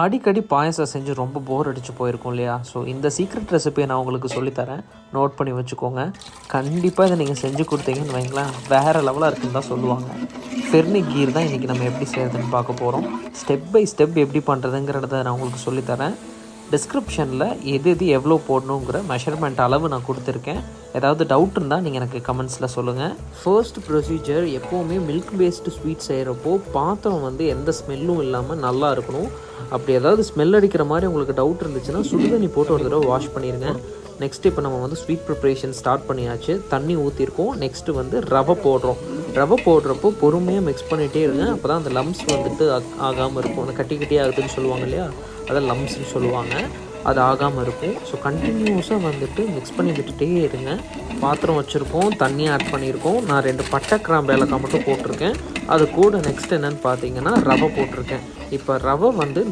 அடிக்கடி பாயசம் செஞ்சு ரொம்ப போர் அடித்து போயிருக்கும் இல்லையா? ஸோ இந்த சீக்ரெட் ரெசிபியை நான் உங்களுக்கு சொல்லித்தரேன். நோட் பண்ணி வச்சுக்கோங்க. கண்டிப்பாக இதை நீங்கள் செஞ்சு கொடுத்தீங்கன்னு வைங்களேன், வேறு லெவலாக இருக்குன்னு தான் சொல்லுவாங்க. ஃபெர்னி கீர் தான் இன்றைக்கி நம்ம எப்படி செய்கிறதுன்னு பார்க்க போகிறோம். ஸ்டெப் பை ஸ்டெப் எப்படி பண்ணுறதுங்கிறத நான் உங்களுக்கு சொல்லித்தரேன். டிஸ்கிரிப்ஷனில் எது எவ்வளோ போடணுங்கிற மெஷர்மெண்ட் அளவு நான் கொடுத்துருக்கேன். ஏதாவது டவுட் இருந்தால் நீங்கள் எனக்கு கமெண்ட்ஸில் சொல்லுங்கள். ஃபர்ஸ்ட் ப்ரொசீஜர், எப்போவுமே மில்க் பேஸ்டு ஸ்வீட் செய்கிறப்போ பாத்திரம் வந்து எந்த ஸ்மெல்லும் இல்லாமல் நல்லா இருக்கணும். அப்படி ஏதாவது ஸ்மெல் அடிக்கிற மாதிரி உங்களுக்கு டவுட் இருந்துச்சுன்னா சுடுதண்ணி போட்டு ஒரு தடவை வாஷ் பண்ணிடுங்க. நெக்ஸ்ட் இப்போ நம்ம வந்து ஸ்வீட் ப்ரிப்ரேஷன் ஸ்டார்ட் பண்ணியாச்சு. தண்ணி ஊற்றிருக்கோம். நெக்ஸ்ட்டு வந்து ரவை போடுறோம். ரவை போடுறப்போ பொறுமையாக மிக்ஸ் பண்ணிகிட்டே இருங்க. அப்போ தான் அந்த லம்ஸ் வந்துட்டு ஆகாமல் இருக்கும். அந்த கட்டி ஆகுதுன்னு சொல்லுவாங்க இல்லையா, அதை லம்ஸ்ன்னு சொல்லுவாங்க. அது ஆகாமல் இருக்கும். ஸோ கண்டினியூஸாக வந்துட்டு மிக்ஸ் பண்ணி விட்டுட்டே இருங்க. பாத்திரம் வச்சுருக்கோம், தண்ணி ஆட் பண்ணியிருக்கோம். நான் 2 பட்டை கிராம்பு ஏலக்காய் மட்டும் போட்டிருக்கேன். அது கூட நெக்ஸ்ட் என்னென்னு பார்த்தீங்கன்னா ரவை போட்டிருக்கேன். இப்போ ரவை வந்து